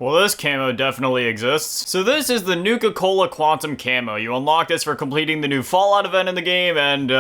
Well, this camo definitely exists. So this is the NUKA-COLA Quantum Camo. You unlock this for completing the new Fallout event in the game, and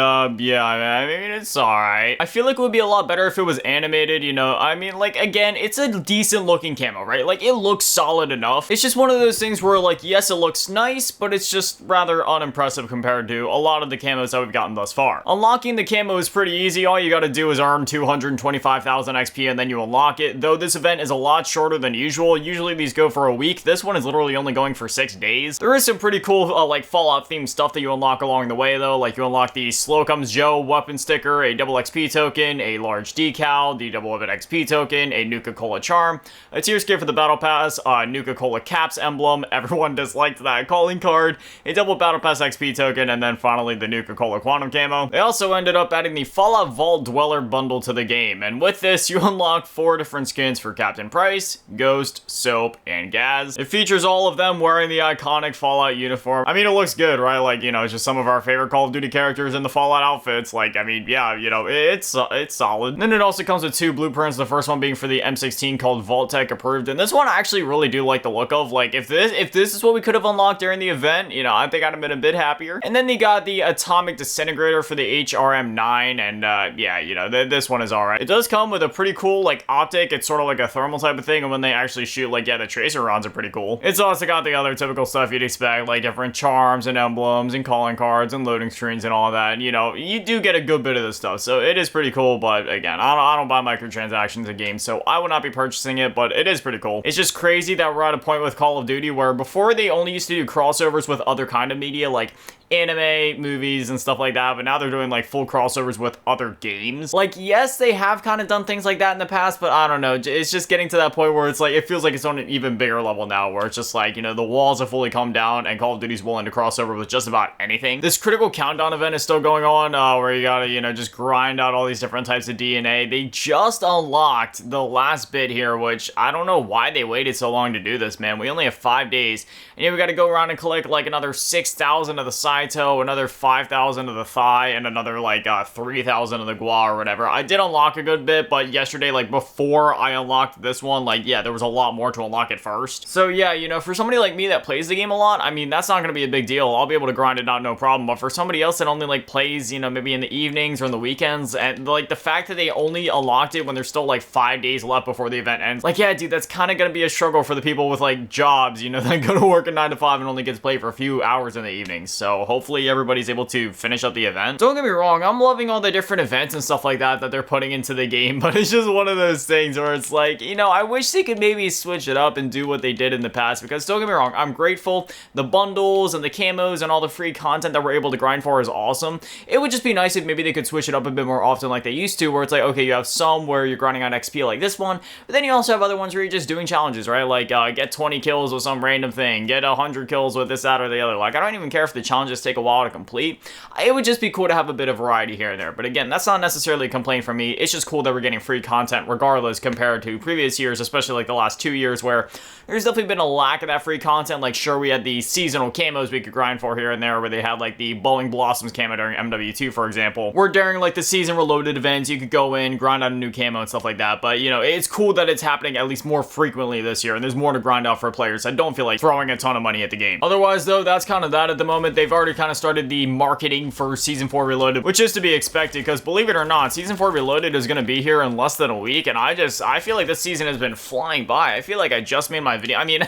yeah, I mean, it's alright. I feel like it would be a lot better if it was animated, you know? I mean, like, again, it's a decent looking camo, right? Like, it looks solid enough. It's just one of those things where, like, yes, it looks nice, but it's just rather unimpressive compared to a lot of the camos that we've gotten thus far. Unlocking the camo is pretty easy. All you gotta do is earn 225,000 XP and then you unlock it, though this event is a lot shorter than usual. Usually these go for a week. This one is literally only going for 6 days. There is some pretty cool like Fallout themed stuff that you unlock along the way though, like you unlock the Slocum's Joe weapon sticker, a double XP token, a large decal, the double of an XP token, a NUKA-COLA charm, a tier skip for the battle pass, a NUKA-COLA caps emblem, everyone disliked that calling card, a double battle pass XP token, and then finally the NUKA-COLA quantum camo. They also ended up adding the Fallout Vault Dweller bundle to the game, and with this you unlock 4 different skins for Captain Price, Ghost, Soap, and Gaz. It features all of them wearing the iconic Fallout uniform. I mean, it looks good, right? Like, you know, it's just some of our favorite Call of Duty characters in the Fallout outfits. Like, I mean, yeah, you know, it's solid. And then it also comes with 2 blueprints, the first one being for the M16 called Vault-Tec approved, and this one I actually really do like the look of. Like, if this is what we could have unlocked during the event, you know, I think I'd have been a bit happier. And then they got the Atomic Disintegrator for the HRM9, and yeah, you know, this one is alright. It does come with a pretty cool, like, optic. It's sort of like a thermal type of thing, and when they actually shoot, like, yeah, the tracer rounds are pretty cool. It's also got the other typical stuff you'd expect, like different charms and emblems and calling cards and loading screens and all that. You know, you do get a good bit of this stuff, so it is pretty cool, but again, I don't buy microtransactions in games, so I would not be purchasing it, but it is pretty cool. It's just crazy that we're at a point with Call of Duty where before they only used to do crossovers with other kind of media, like anime, movies, and stuff like that, but now they're doing like full crossovers with other games. Like, yes, they have kind of done things like that in the past, but I don't know, it's just getting to that point where it's like, it feels like it's on an even bigger level now, where it's just like, you know, the walls have fully come down and Call of Duty's willing to cross over with just about anything. This critical countdown event is still going on, where you gotta, you know, just grind out all these different types of DNA. They just unlocked the last bit here, which I don't know why they waited so long to do this, man. We only have 5 days, and yeah, we gotta go around and collect like another 6,000 of the side toe, another 5,000 of the thigh, and another like 3,000 of the gua or whatever. I did unlock a good bit, but yesterday, like before I unlocked this one, like yeah, there was a lot more to unlock at first. So yeah, you know, for somebody like me that plays the game a lot, I mean, that's not gonna be a big deal. I'll be able to grind it out no problem. But for somebody else that only like plays, you know, maybe in the evenings or in the weekends, and like the fact that they only unlocked it when there's still like 5 days left before the event ends, like yeah, dude, that's kind of gonna be a struggle for the people with like jobs, you know, that go to work at 9 to 5 and only gets played for a few hours in the evenings. So hopefully everybody's able to finish up the event. Don't get me wrong, I'm loving all the different events and stuff like that they're putting into the game, but it's just one of those things where it's like, you know, I wish they could maybe switch it up and do what they did in the past, because don't get me wrong, I'm grateful. The bundles and the camos and all the free content that we're able to grind for is awesome. It would just be nice if maybe they could switch it up a bit more often like they used to, where it's like, okay, you have some where you're grinding on XP like this one, but then you also have other ones where you're just doing challenges, right? Like, get 20 kills with some random thing, get 100 kills with this, that, or the other. Like, I don't even care if the challenges take a while to complete. It would just be cool to have a bit of variety here and there. But again, that's not necessarily a complaint from me. It's just cool that we're getting free content regardless compared to previous years, especially like the last 2 years where there's definitely been a lack of that free content. Like, sure, we had the seasonal camos we could grind for here and there, where they had like the Bowling Blossoms camo during MW2, for example, where during like the season reloaded events, you could go in, grind out a new camo and stuff like that. But, you know, it's cool that it's happening at least more frequently this year, and there's more to grind out for players. I don't feel like throwing a ton of money at the game. Otherwise, though, that's kind of that at the moment. They've already kind of started the marketing for Season 4 Reloaded, which is to be expected, because believe it or not, Season 4 Reloaded is going to be here in less than a week, and I feel like this season has been flying by. I feel like I just made my video. I mean,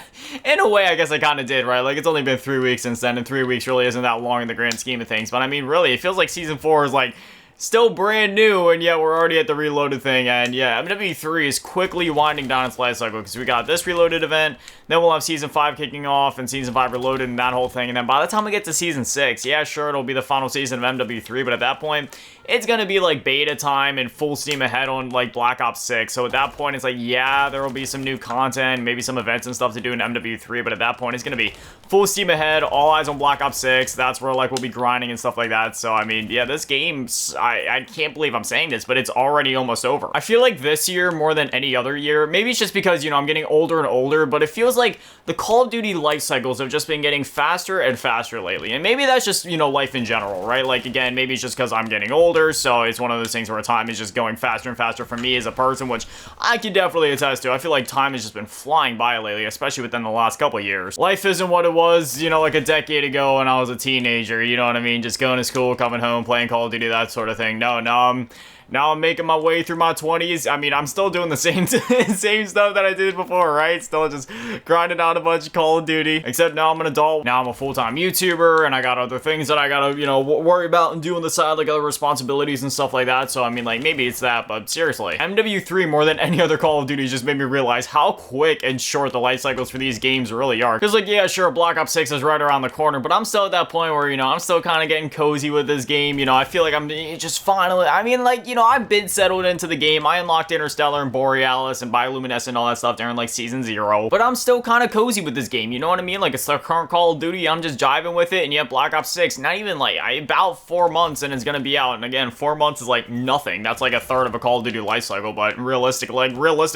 in a way, I guess I kind of did, right? Like, it's only been 3 weeks since then, and 3 weeks really isn't that long in the grand scheme of things, but I mean, really, it feels like Season 4 is like still brand new, and yet we're already at the Reloaded thing. And yeah, MW3 is quickly winding down its life cycle, because we got this Reloaded event, then we'll have Season 5 kicking off, and Season 5 Reloaded, and that whole thing, and then by the time we get to Season 6, yeah, sure, it'll be the final season of MW3, but at that point, it's gonna be like beta time and full steam ahead on like Black Ops 6, so at that point, it's like, yeah, there will be some new content, maybe some events and stuff to do in MW3, but at that point, it's gonna be full steam ahead, all eyes on Black Ops 6, that's where like we'll be grinding and stuff like that. So I mean, yeah, this game, I can't believe I'm saying this, but it's already almost over. I feel like this year more than any other year, maybe it's just because, you know, I'm getting older and older, but it feels like the Call of Duty life cycles have just been getting faster and faster lately. And maybe that's just, you know, life in general, right? Like, again, maybe it's just because I'm getting older, so it's one of those things where time is just going faster and faster for me as a person, which I can definitely attest to. I feel like time has just been flying by lately, especially within the last couple of years. Life isn't what it was, you know, like a decade ago when I was a teenager, you know what I mean? Just going to school, coming home, playing Call of Duty, that sort of thing. No, now I'm making my way through my 20s. I mean, I'm still doing the same stuff that I did before, right? Still just grinding out a bunch of Call of Duty. Except now I'm an adult. Now I'm a full-time YouTuber, and I got other things that I gotta, you know, worry about and do on the side, like other responsibilities and stuff like that. So, I mean, like, maybe it's that, but seriously. MW3, more than any other Call of Duty, just made me realize how quick and short the life cycles for these games really are. Because, like, yeah, sure, Black Ops 6 is right around the corner, but I'm still at that point where, you know, I'm still kind of getting cozy with this game. You know, I feel like I'm just finally, I mean, like, you know, I've been settled into the game. I unlocked Interstellar and Borealis and Bioluminescent and all that stuff during like season 0, but I'm still kind of cozy with this game, you know what I mean? Like, it's the current Call of Duty, I'm just jiving with it, and yet Black Ops 6, not even like, about 4 months and it's gonna be out, and again, 4 months is like nothing. That's like a third of a Call of Duty life cycle, but realistic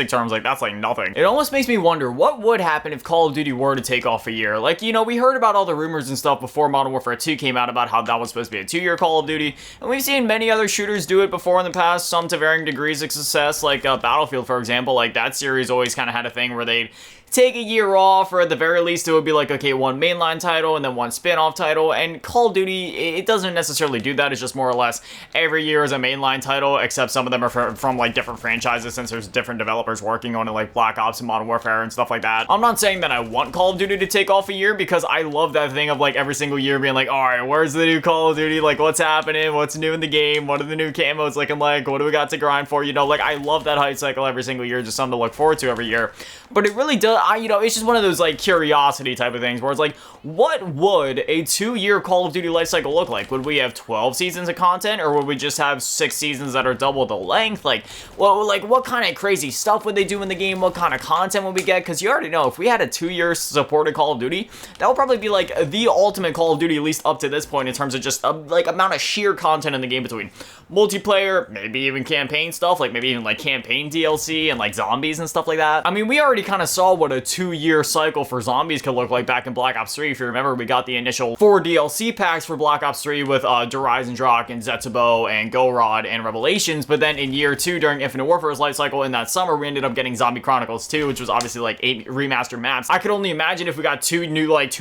terms, like, that's like nothing. It almost makes me wonder, what would happen if Call of Duty were to take off a year? Like, you know, we heard about all the rumors and stuff before Modern Warfare 2 came out about how that was supposed to be a 2-year Call of Duty, and we've seen many other shooters do it before in the past, some to varying degrees of success, like Battlefield, for example. Like, that series always kind of had a thing where they'd take a year off, or at the very least it would be like, okay, one mainline title and then one spin-off title. And Call of Duty, it doesn't necessarily do that. It's just more or less every year is a mainline title, except some of them are from like different franchises, since there's different developers working on it, like Black Ops and Modern Warfare and stuff like that. I'm not saying that I want Call of Duty to take off a year, because I love that thing of like every single year being like, all right, where's the new Call of Duty? Like, what's happening? What's new in the game? What are the new camos looking like? What do we got to grind for? You know, like, I love that hype cycle every single year, just something to look forward to every year. But it really does, you know, it's just one of those like curiosity type of things where it's like, what would a 2-year Call of Duty life cycle look like? Would we have 12 seasons of content, or would we just have 6 seasons that are double the length? Like, well, like, what kind of crazy stuff would they do in the game? What kind of content would we get? Because you already know, if we had a 2-year supported Call of Duty, that would probably be like the ultimate Call of Duty, at least up to this point, in terms of just like amount of sheer content in the game, between multiplayer, maybe even campaign stuff, like maybe even like campaign DLC and like zombies and stuff like that. I mean, we already kind of saw what a 2-year cycle for zombies could look like back in Black Ops 3. If you remember, we got the initial 4 DLC packs for Black Ops 3 with Drak and Zetsubo and Gorod and Revelations, but then in year 2, during Infinite Warfare's life cycle in that summer, we ended up getting Zombie Chronicles 2, which was obviously like 8 remastered maps. I could only imagine if we got 2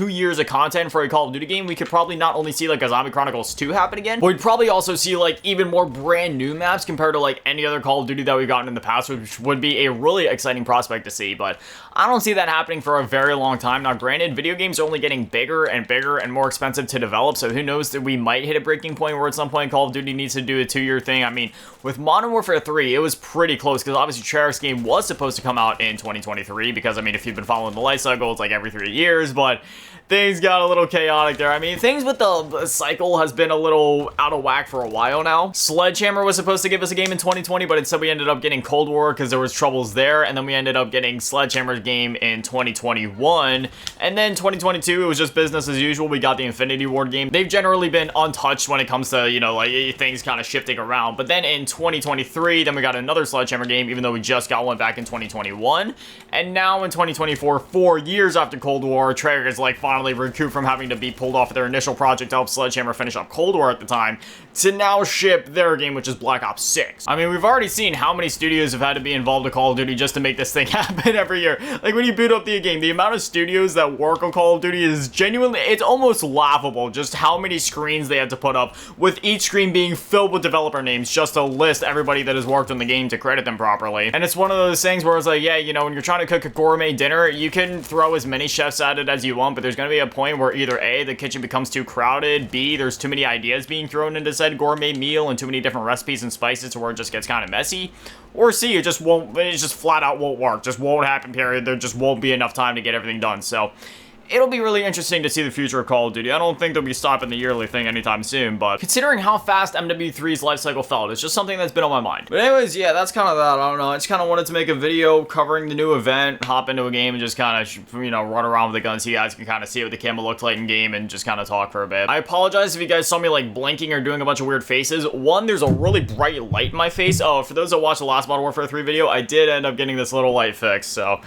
years of content for a Call of Duty game, we could probably not only see like a Zombie Chronicles 2 happen again, but we'd probably also see like even more brand new maps compared to like any other Call of Duty that we've gotten in the past, which would be a really exciting prospect to see. But I don't see that happening for a very long time. Now, granted, video games are only getting bigger and bigger and more expensive to develop, so who knows, that we might hit a breaking point where at some point Call of Duty needs to do a 2-year thing. I mean, with Modern Warfare 3, it was pretty close, because obviously Treyarch's game was supposed to come out in 2023, because, I mean, if you've been following the life cycle, it's like every 3 years, but things got a little chaotic there. I mean, things with the cycle has been a little out of whack for a while now. Sledgehammer was supposed to give us a game in 2020, but instead we ended up getting Cold War because there was troubles there, and then we ended up getting Sledgehammer's game in 2021, and then 2022, it was just business as usual. We got the Infinity Ward game. They've generally been untouched when it comes to, you know, like, things kind of shifting around. But then in 2023, then we got another Sledgehammer game, even though we just got one back in 2021, and now in 2024, 4 years after Cold War, Treyarch is like finally recouped from having to be pulled off of their initial project to help Sledgehammer finish up Cold War at the time, to now ship their game, which is Black Ops 6. I mean, we've already seen how many studios have had to be involved in Call of Duty just to make this thing happen every year. Like, when you boot up the game, the amount of studios that work on Call of Duty is genuinely, it's almost laughable just how many screens they had to put up, with each screen being filled with developer names just to list everybody that has worked on the game to credit them properly. And it's one of those things where it's like, yeah, you know, when you're trying to cook a gourmet dinner, you can throw as many chefs at it as you want, but there's going to be a point where either A, the kitchen becomes too crowded, B, there's too many ideas being thrown into said gourmet meal and too many different recipes and spices to where it just gets kind of messy, or C, it just flat out won't work, just won't happen, period. There just won't be enough time to get everything done. So it'll be really interesting to see the future of Call of Duty. I don't think they'll be stopping the yearly thing anytime soon, but considering how fast MW3's life cycle felt, it's just something that's been on my mind. But anyways, yeah, that's kind of that. I don't know. I just kind of wanted to make a video covering the new event, hop into a game, and just kind of, you know, run around with the gun so you guys can kind of see what the camo looked like in game and just kind of talk for a bit. I apologize if you guys saw me like blinking or doing a bunch of weird faces. One, there's a really bright light in my face. Oh, for those that watched the last Modern Warfare 3 video, I did end up getting this little light fixed, so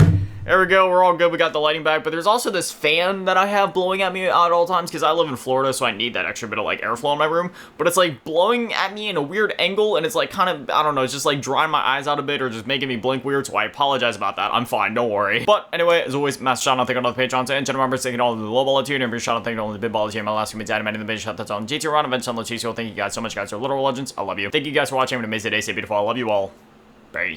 there we go, we're all good, we got the lighting back, but there's also this fan that I have blowing at me at all times, because I live in Florida, so I need that extra bit of, like, airflow in my room, but it's, like, blowing at me in a weird angle, and it's, like, kind of, I don't know, it's just, like, drying my eyes out a bit, or just making me blink weird, so I apologize about that. I'm fine, don't worry. But, anyway, as always, massive shout out, thank you to all the Patrons, and general members, thank you to all the low ball tier, and every shout out, thank you to all the big balls here, my last community, Adam, and the big shout that's on GT Run, Events on Leticio. Thank you guys so much, guys, are literal legends. I love you. Thank you guys for watching, have an amazing day, stay beautiful, I love you all. Peace.